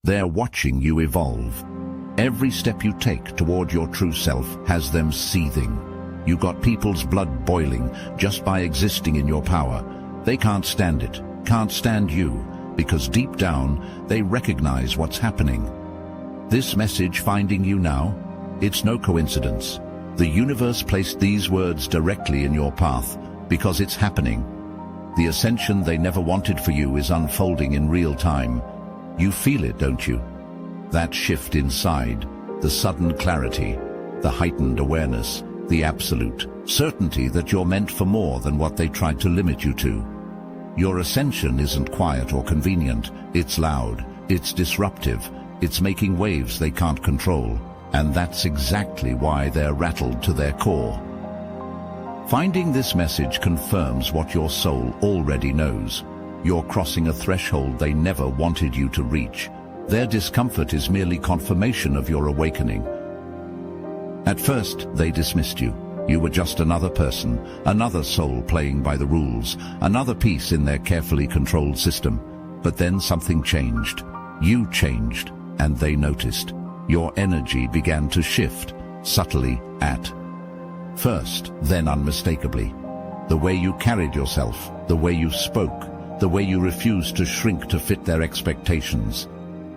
They're watching you evolve. Every step you take toward your true self has them seething. You got people's blood boiling just by existing in your power. They can't stand it, can't stand you, because deep down they recognize what's happening. This message finding you now, it's no coincidence. The universe placed these words directly in your path because it's happening. The ascension they never wanted for you is unfolding in real time. You feel it, don't you? That shift inside, the sudden clarity, the heightened awareness, the absolute certainty that you're meant for more than what they tried to limit you to. Your ascension isn't quiet or convenient. It's loud, it's disruptive, it's making waves they can't control. And that's exactly why they're rattled to their core. Finding this message confirms what your soul already knows. You're crossing a threshold they never wanted you to reach. Their discomfort is merely confirmation of your awakening. At first, they dismissed you. You were just another person, another soul playing by the rules, another piece in their carefully controlled system. But then something changed. You changed, and they noticed. Your energy began to shift, subtly at first, then unmistakably. The way you carried yourself, the way you spoke, the way you refused to shrink to fit their expectations.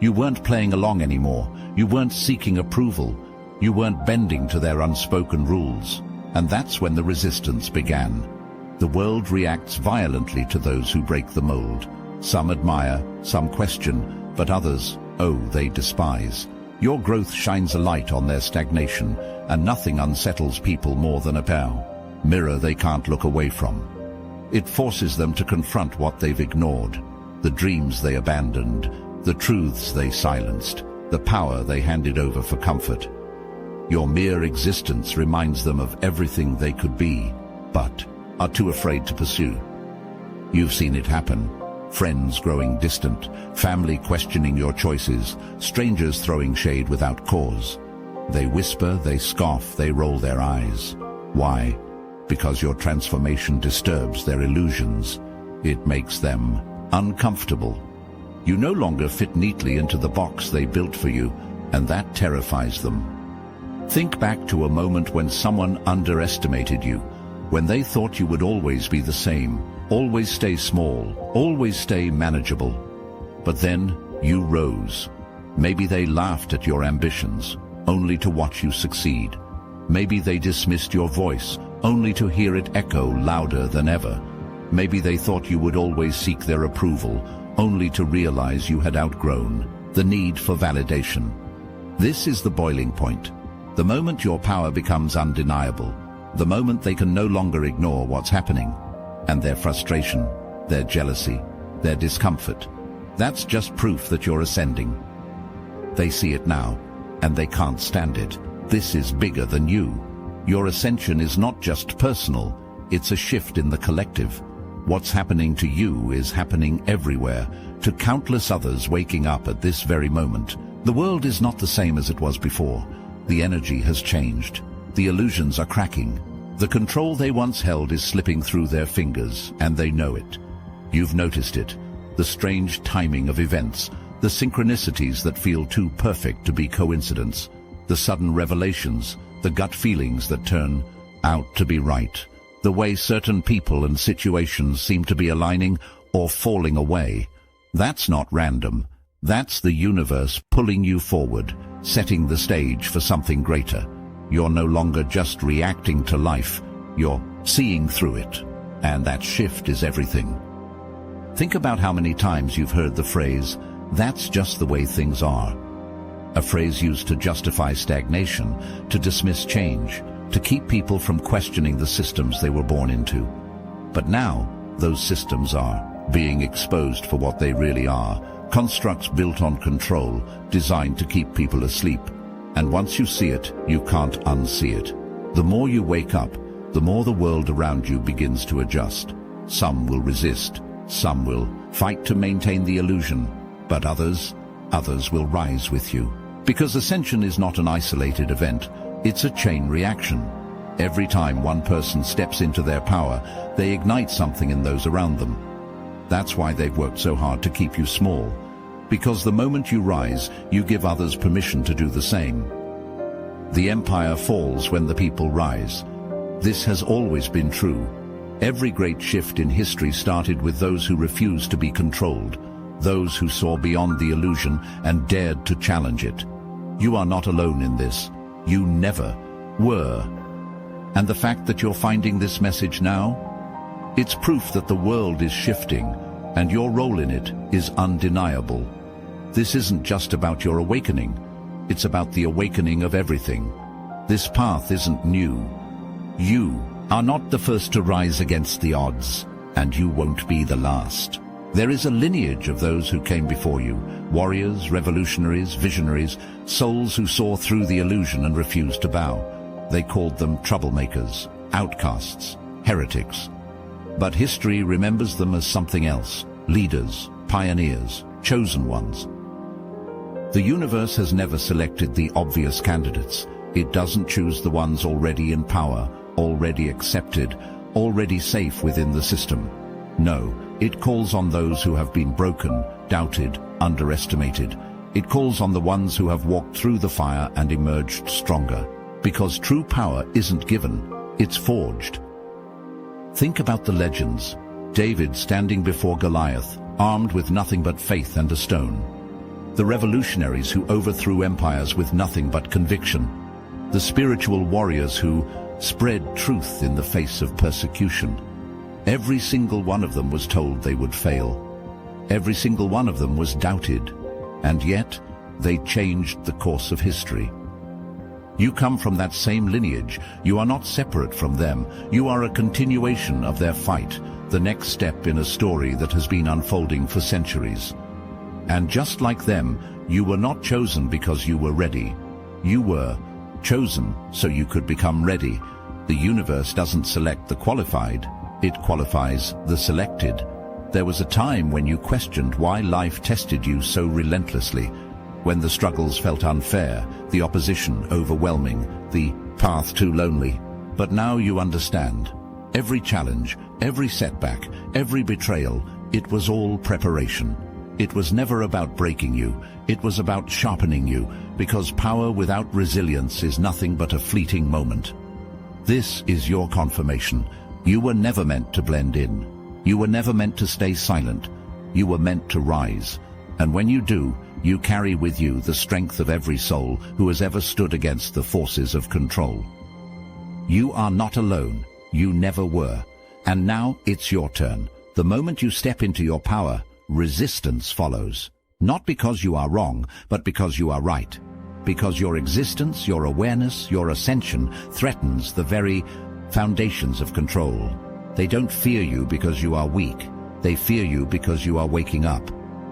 You weren't playing along anymore. You weren't seeking approval. You weren't bending to their unspoken rules. And that's when the resistance began. The world reacts violently to those who break the mold. Some admire, some question, but others, oh, they despise. Your growth shines a light on their stagnation, and nothing unsettles people more than a mirror they can't look away from. It forces them to confront what they've ignored, the dreams they abandoned, the truths they silenced, the power they handed over for comfort. Your mere existence reminds them of everything they could be, but are too afraid to pursue. You've seen it happen. Friends growing distant, family questioning your choices, strangers throwing shade without cause. They whisper, they scoff, they roll their eyes. Why? Because your transformation disturbs their illusions. It makes them uncomfortable. You no longer fit neatly into the box they built for you, and that terrifies them. Think back to a moment when someone underestimated you, when they thought you would always be the same, always stay small, always stay manageable. But then you rose. Maybe they laughed at your ambitions, only to watch you succeed. Maybe they dismissed your voice, only to hear it echo louder than ever. Maybe they thought you would always seek their approval, only to realize you had outgrown the need for validation. This is the boiling point. The moment your power becomes undeniable, the moment they can no longer ignore what's happening, and their frustration, their jealousy, their discomfort, that's just proof that you're ascending. They see it now, and they can't stand it. This is bigger than you. Your ascension is not just personal, it's a shift in the collective. What's happening to you is happening everywhere, to countless others waking up at this very moment. The world is not the same as it was before. The energy has changed. The illusions are cracking. The control they once held is slipping through their fingers, and they know it. You've noticed it. The strange timing of events, the synchronicities that feel too perfect to be coincidence, the sudden revelations, the gut feelings that turn out to be right, the way certain people and situations seem to be aligning or falling away. That's not random. That's the universe pulling you forward, setting the stage for something greater. You're no longer just reacting to life, you're seeing through it. And that shift is everything. Think about how many times you've heard the phrase, "That's just the way things are." A phrase used to justify stagnation, to dismiss change, to keep people from questioning the systems they were born into. But now, those systems are being exposed for what they really are, constructs built on control, designed to keep people asleep. And once you see it, you can't unsee it. The more you wake up, the more the world around you begins to adjust. Some will resist, some will fight to maintain the illusion, but others will rise with you. Because ascension is not an isolated event, it's a chain reaction. Every time one person steps into their power, they ignite something in those around them. That's why they've worked so hard to keep you small. Because the moment you rise, you give others permission to do the same. The empire falls when the people rise. This has always been true. Every great shift in history started with those who refused to be controlled, those who saw beyond the illusion and dared to challenge it. You are not alone in this. You never were. And the fact that you're finding this message now? It's proof that the world is shifting, and your role in it is undeniable. This isn't just about your awakening. It's about the awakening of everything. This path isn't new. You are not the first to rise against the odds, and you won't be the last. There is a lineage of those who came before you, warriors, revolutionaries, visionaries, souls who saw through the illusion and refused to bow. They called them troublemakers, outcasts, heretics. But history remembers them as something else: leaders, pioneers, chosen ones. The universe has never selected the obvious candidates. It doesn't choose the ones already in power, already accepted, already safe within the system. No, it calls on those who have been broken, doubted, underestimated. It calls on the ones who have walked through the fire and emerged stronger. Because true power isn't given, it's forged. Think about the legends. David standing before Goliath, armed with nothing but faith and a stone. The revolutionaries who overthrew empires with nothing but conviction. The spiritual warriors who spread truth in the face of persecution. Every single one of them was told they would fail. Every single one of them was doubted. And yet, they changed the course of history. You come from that same lineage. You are not separate from them. You are a continuation of their fight, the next step in a story that has been unfolding for centuries. And just like them, you were not chosen because you were ready. You were chosen so you could become ready. The universe doesn't select the qualified, it qualifies the selected. There was a time when you questioned why life tested you so relentlessly, when the struggles felt unfair, the opposition overwhelming, the path too lonely. But now you understand. Every challenge, every setback, every betrayal, it was all preparation. It was never about breaking you, it was about sharpening you, because power without resilience is nothing but a fleeting moment. This is your confirmation. You were never meant to blend in. You were never meant to stay silent. You were meant to rise. And when you do, you carry with you the strength of every soul who has ever stood against the forces of control. You are not alone. You never were. And now it's your turn. The moment you step into your power, resistance follows. Not because you are wrong, but because you are right. Because your existence, your awareness, your ascension threatens the very foundations of control. They don't fear you because you are weak. They fear you because you are waking up.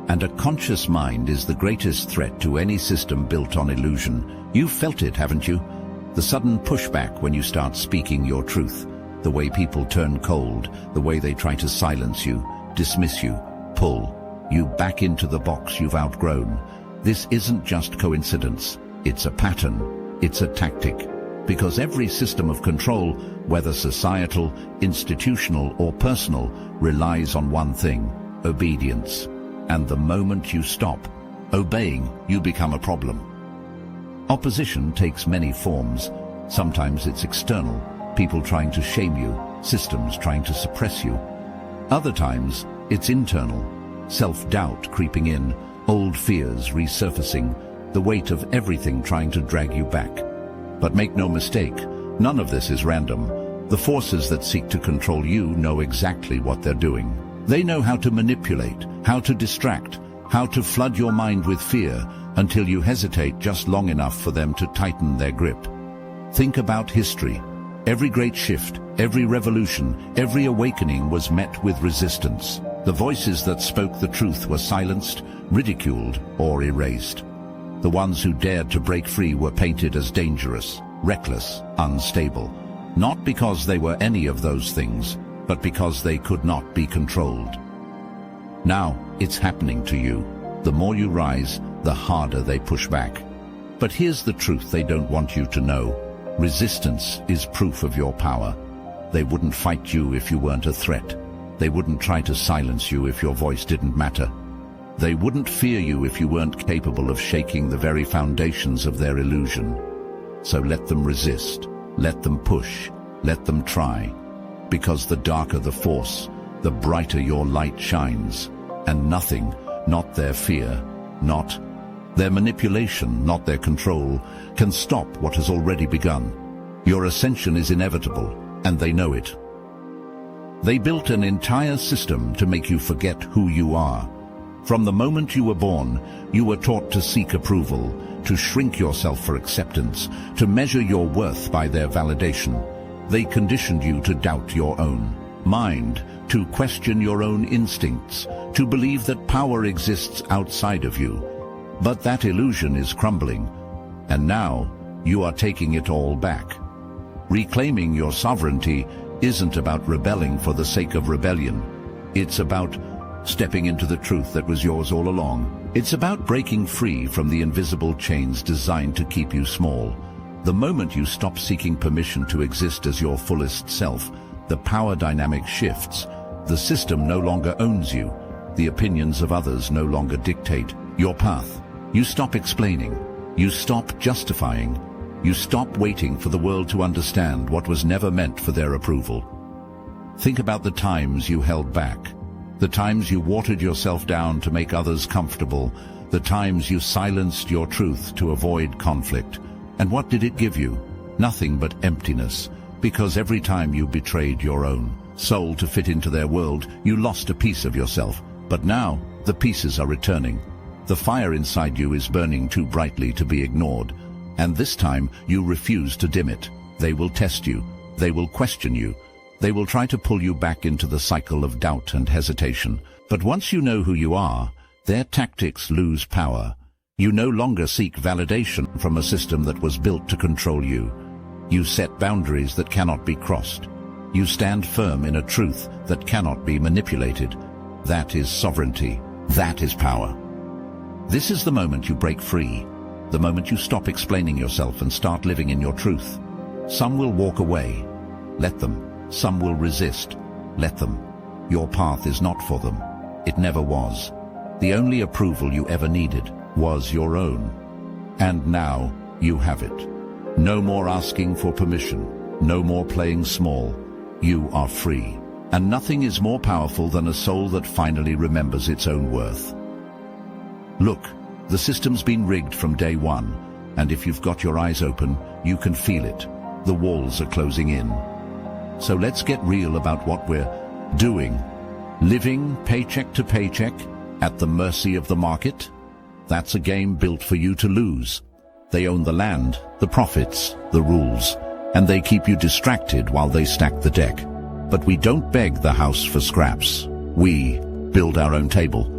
And a conscious mind is the greatest threat to any system built on illusion. You've felt it, haven't you? The sudden pushback when you start speaking your truth. The way people turn cold, the way they try to silence you, dismiss you, pull you back into the box you've outgrown. This isn't just coincidence. It's a pattern. It's a tactic. Because every system of control, whether societal, institutional, or personal, relies on one thing: obedience. And the moment you stop obeying, you become a problem. Opposition takes many forms. Sometimes it's external, people trying to shame you, systems trying to suppress you. Other times, it's internal, self-doubt creeping in, old fears resurfacing, the weight of everything trying to drag you back. But make no mistake, none of this is random. The forces that seek to control you know exactly what they're doing. They know how to manipulate, how to distract, how to flood your mind with fear until you hesitate just long enough for them to tighten their grip. Think about history. Every great shift, every revolution, every awakening was met with resistance. The voices that spoke the truth were silenced, ridiculed, or erased. The ones who dared to break free were painted as dangerous, reckless, unstable. Not because they were any of those things, but because they could not be controlled. Now, it's happening to you. The more you rise, the harder they push back. But here's the truth they don't want you to know. Resistance is proof of your power. They wouldn't fight you if you weren't a threat. They wouldn't try to silence you if your voice didn't matter. They wouldn't fear you if you weren't capable of shaking the very foundations of their illusion. So let them resist, let them push, let them try. Because the darker the force, the brighter your light shines. And nothing, not their fear, not their manipulation, not their control, can stop what has already begun. Your ascension is inevitable, and they know it. They built an entire system to make you forget who you are. From the moment you were born, you were taught to seek approval, to shrink yourself for acceptance, to measure your worth by their validation. They conditioned you to doubt your own mind, to question your own instincts, to believe that power exists outside of you. But that illusion is crumbling, and now you are taking it all back. Reclaiming your sovereignty isn't about rebelling for the sake of rebellion. It's about stepping into the truth that was yours all along. It's about breaking free from the invisible chains designed to keep you small. The moment you stop seeking permission to exist as your fullest self, the power dynamic shifts. The system no longer owns you. The opinions of others no longer dictate your path. You stop explaining. You stop justifying. You stop waiting for the world to understand what was never meant for their approval. Think about the times you held back. The times you watered yourself down to make others comfortable. The times you silenced your truth to avoid conflict. And what did it give you? Nothing but emptiness. Because every time you betrayed your own soul to fit into their world, you lost a piece of yourself. But now, the pieces are returning. The fire inside you is burning too brightly to be ignored. And this time, you refuse to dim it. They will test you. They will question you. They will try to pull you back into the cycle of doubt and hesitation. But once you know who you are, their tactics lose power. You no longer seek validation from a system that was built to control you. You set boundaries that cannot be crossed. You stand firm in a truth that cannot be manipulated. That is sovereignty. That is power. This is the moment you break free. The moment you stop explaining yourself and start living in your truth. Some will walk away. Let them. Some will resist. Let them. Your path is not for them. It never was. The only approval you ever needed was your own. And now you have it. No more asking for permission. No more playing small. You are free. And nothing is more powerful than a soul that finally remembers its own worth. Look, the system's been rigged from day one, and if you've got your eyes open, you can feel it. The walls are closing in. So let's get real about what we're doing. Living paycheck to paycheck, at the mercy of the market? That's a game built for you to lose. They own the land, the profits, the rules, and they keep you distracted while they stack the deck. But we don't beg the house for scraps. We build our own table.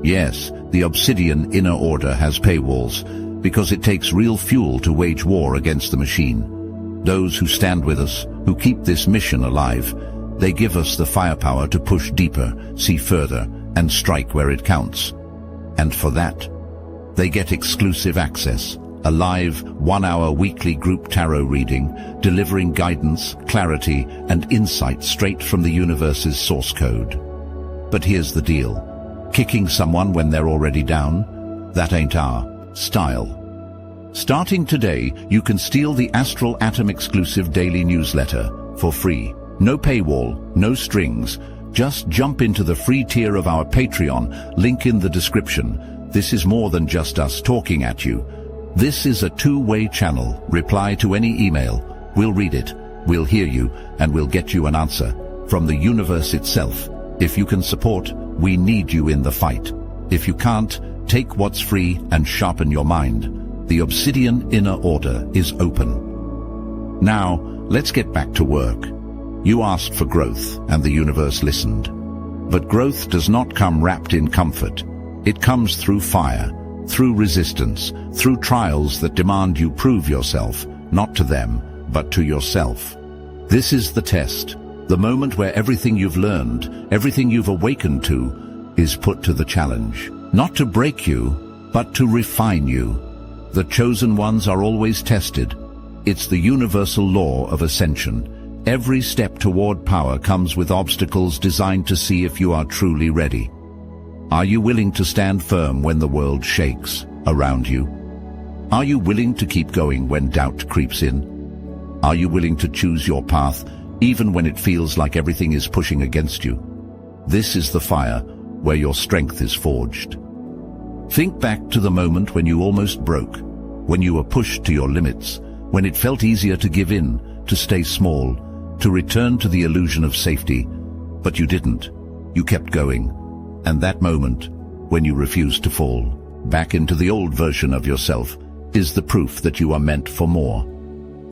Yes, the Obsidian Inner Order has paywalls, because it takes real fuel to wage war against the machine. Those who stand with us, who keep this mission alive, they give us the firepower to push deeper, see further, and strike where it counts. And for that, they get exclusive access, a live 1-hour weekly group tarot reading, delivering guidance, clarity, and insight straight from the universe's source code. But here's the deal. Kicking someone when they're already down? That ain't our style. Starting today, you can steal the Astral Atom exclusive daily newsletter for free. No paywall, no strings. Just jump into the free tier of our Patreon, link in the description. This is more than just us talking at you. This is a two-way channel. Reply to any email. We'll read it, we'll hear you, and we'll get you an answer from the universe itself. If you can support, we need you in the fight. If you can't, take what's free and sharpen your mind. The Obsidian Inner Order is open. Now, let's get back to work. You asked for growth, and the universe listened. But growth does not come wrapped in comfort. It comes through fire, through resistance, through trials that demand you prove yourself, not to them, but to yourself. This is the test, the moment where everything you've learned, everything you've awakened to, is put to the challenge. Not to break you, but to refine you. The chosen ones are always tested. It's the universal law of ascension. Every step toward power comes with obstacles designed to see if you are truly ready. Are you willing to stand firm when the world shakes around you? Are you willing to keep going when doubt creeps in? Are you willing to choose your path even when it feels like everything is pushing against you? This is the fire where your strength is forged. Think back to the moment when you almost broke, when you were pushed to your limits, when it felt easier to give in, to stay small, to return to the illusion of safety. But you didn't. You kept going. And that moment, when you refused to fall back into the old version of yourself, is the proof that you are meant for more.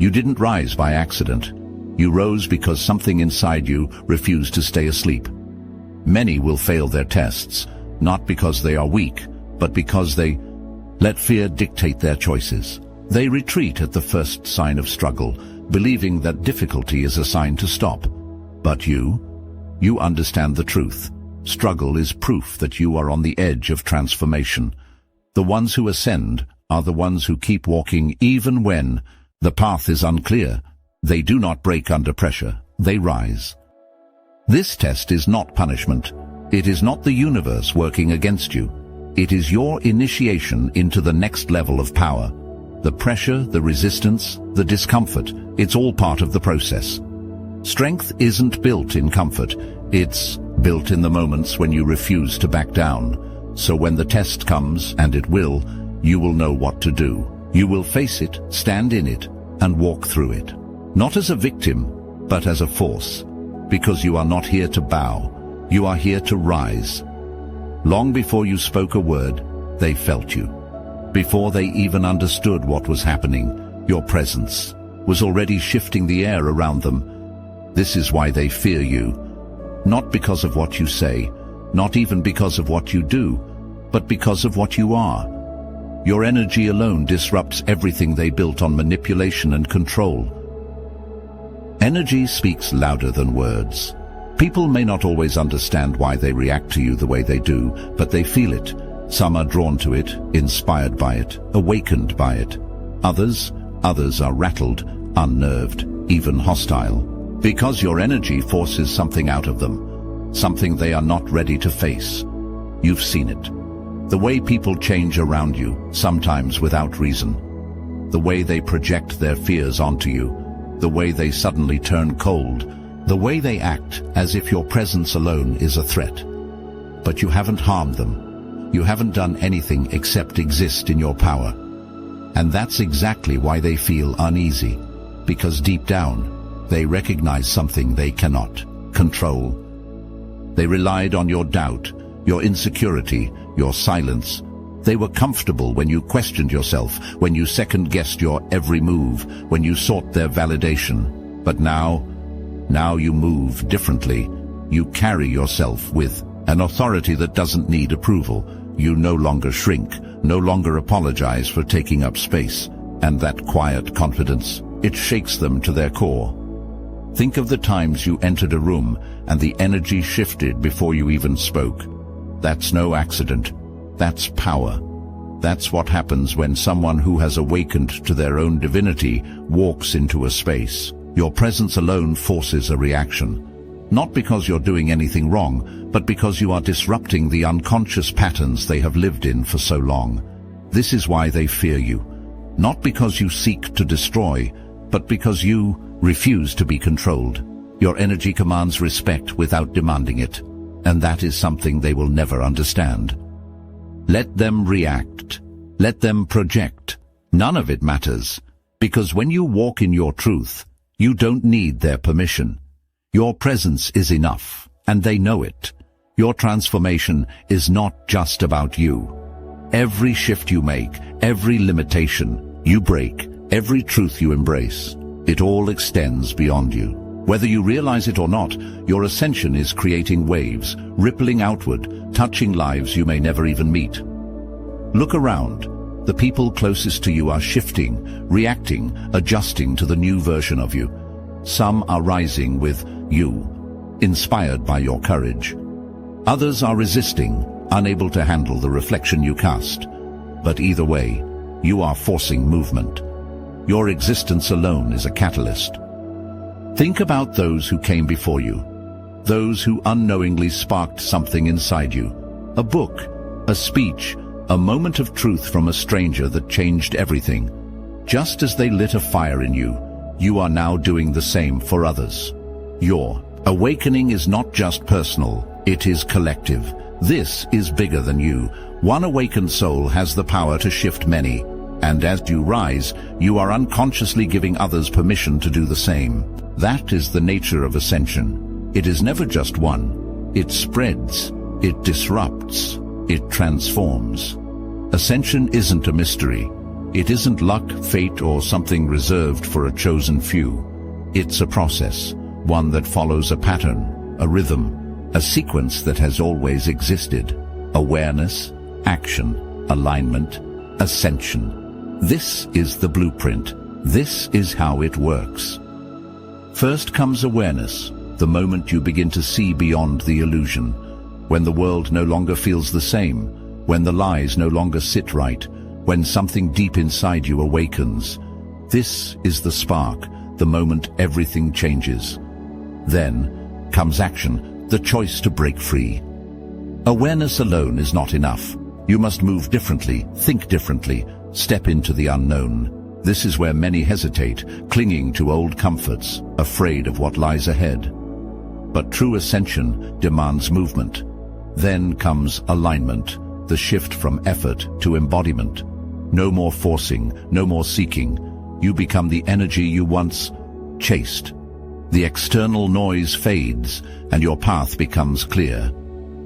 You didn't rise by accident. You rose because something inside you refused to stay asleep. Many will fail their tests, not because they are weak, but because they let fear dictate their choices. They retreat at the first sign of struggle, believing that difficulty is a sign to stop. But you understand the truth. Struggle is proof that you are on the edge of transformation. The ones who ascend are the ones who keep walking even when the path is unclear. They do not break under pressure. They rise. This test is not punishment. It is not the universe working against you. It is your initiation into the next level of power. The pressure, the resistance, the discomfort, it's all part of the process. Strength isn't built in comfort. It's built in the moments when you refuse to back down. So when the test comes, and it will, you will know what to do. You will face it, stand in it, and walk through it. Not as a victim, but as a force. Because you are not here to bow. You are here to rise. Long before you spoke a word, they felt you. Before they even understood what was happening, your presence was already shifting the air around them. This is why they fear you. Not because of what you say, not even because of what you do, but because of what you are. Your energy alone disrupts everything they built on manipulation and control. Energy speaks louder than words. People may not always understand why they react to you the way they do, but they feel it. Some are drawn to it, inspired by it, awakened by it. Others are rattled, unnerved, even hostile. Because your energy forces something out of them, something they are not ready to face. You've seen it. The way people change around you, sometimes without reason. The way they project their fears onto you. The way they suddenly turn cold. The way they act as if your presence alone is a threat. But you haven't harmed them. You haven't done anything except exist in your power. And that's exactly why they feel uneasy. Because deep down, they recognize something they cannot control. They relied on your doubt, your insecurity, your silence. They were comfortable when you questioned yourself, when you second-guessed your every move, when you sought their validation. But now you move differently. You carry yourself with an authority that doesn't need approval. You no longer shrink, no longer apologize for taking up space. And that quiet confidence, it shakes them to their core. Think of the times you entered a room and the energy shifted before you even spoke. That's no accident. That's power. That's what happens when someone who has awakened to their own divinity walks into a space. Your presence alone forces a reaction. Not because you're doing anything wrong, but because you are disrupting the unconscious patterns they have lived in for so long. This is why they fear you. Not because you seek to destroy, but because you refuse to be controlled. Your energy commands respect without demanding it, and that is something they will never understand. Let them react. Let them project. None of it matters, because when you walk in your truth, you don't need their permission. Your presence is enough, and they know it. Your transformation is not just about you. Every shift you make, every limitation you break, every truth you embrace, it all extends beyond you. Whether you realize it or not, your ascension is creating waves, rippling outward, touching lives you may never even meet. Look around. The people closest to you are shifting, reacting, adjusting to the new version of you. Some are rising with you, inspired by your courage. Others are resisting, unable to handle the reflection you cast. But either way, you are forcing movement. Your existence alone is a catalyst. Think about those who came before you, those who unknowingly sparked something inside you. A book, a speech, a moment of truth from a stranger that changed everything. Just as they lit a fire in you, you are now doing the same for others. Your awakening is not just personal, it is collective. This is bigger than you. One awakened soul has the power to shift many, and as you rise, you are unconsciously giving others permission to do the same. That is the nature of ascension. It is never just one. It spreads, it disrupts, it transforms. Ascension isn't a mystery. It isn't luck, fate, or something reserved for a chosen few. It's a process, one that follows a pattern, a rhythm, a sequence that has always existed. Awareness, action, alignment, ascension. This is the blueprint. This is how it works. First comes awareness, the moment you begin to see beyond the illusion, when the world no longer feels the same, when the lies no longer sit right, when something deep inside you awakens. This is the spark, the moment everything changes. Then comes action, the choice to break free. Awareness alone is not enough. You must move differently, think differently, step into the unknown. This is where many hesitate, clinging to old comforts, afraid of what lies ahead. But true ascension demands movement. Then comes alignment, the shift from effort to embodiment. No more forcing, no more seeking. You become the energy you once chased. The external noise fades, and your path becomes clear.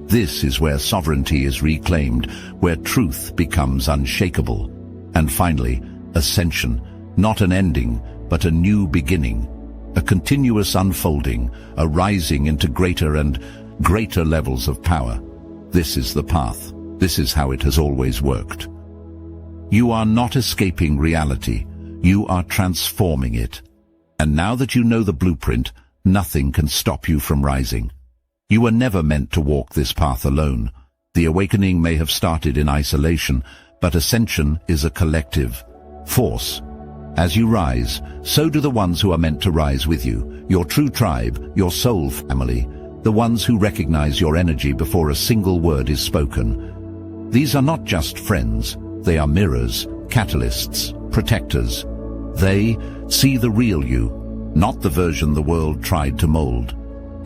This is where sovereignty is reclaimed, where truth becomes unshakable. And finally, ascension, not an ending, but a new beginning. A continuous unfolding, a rising into greater and greater levels of power. This is the path. This is how it has always worked. You are not escaping reality. You are transforming it. And now that you know the blueprint, nothing can stop you from rising. You were never meant to walk this path alone. The awakening may have started in isolation, but ascension is a collective force. As you rise, so do the ones who are meant to rise with you, your true tribe, your soul family, the ones who recognize your energy before a single word is spoken. These are not just friends, they are mirrors, catalysts, protectors. They see the real you, not the version the world tried to mold.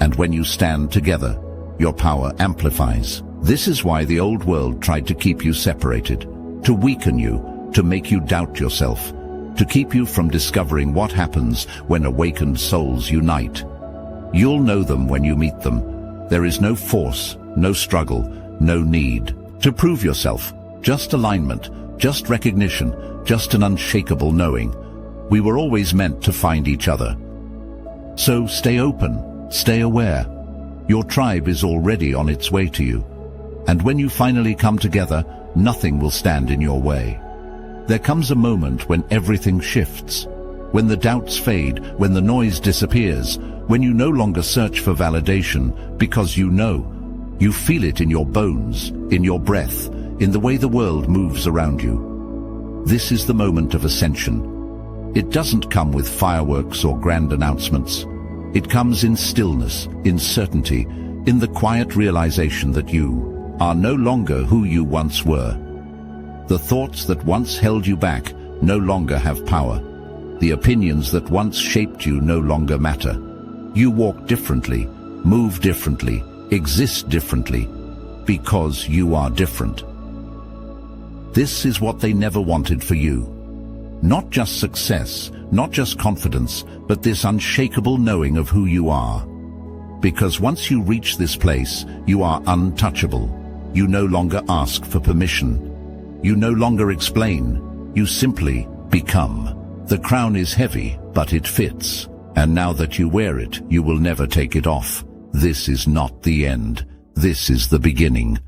And when you stand together, your power amplifies. This is why the old world tried to keep you separated, to weaken you, to make you doubt yourself, to keep you from discovering what happens when awakened souls unite. You'll know them when you meet them. There is no force, no struggle, no need to prove yourself. Just alignment, just recognition, just an unshakable knowing. We were always meant to find each other. So stay open, stay aware. Your tribe is already on its way to you. And when you finally come together, nothing will stand in your way. There comes a moment when everything shifts, when the doubts fade, when the noise disappears, when you no longer search for validation because you know. You feel it in your bones, in your breath, in the way the world moves around you. This is the moment of ascension. It doesn't come with fireworks or grand announcements. It comes in stillness, in certainty, in the quiet realization that you are no longer who you once were. The thoughts that once held you back no longer have power. The opinions that once shaped you no longer matter. You walk differently, move differently, exist differently, because you are different. This is what they never wanted for you. Not just success, not just confidence, but this unshakable knowing of who you are. Because once you reach this place, you are untouchable. You no longer ask for permission. You no longer explain. You simply become. The crown is heavy, but it fits. And now that you wear it, you will never take it off. This is not the end. This is the beginning.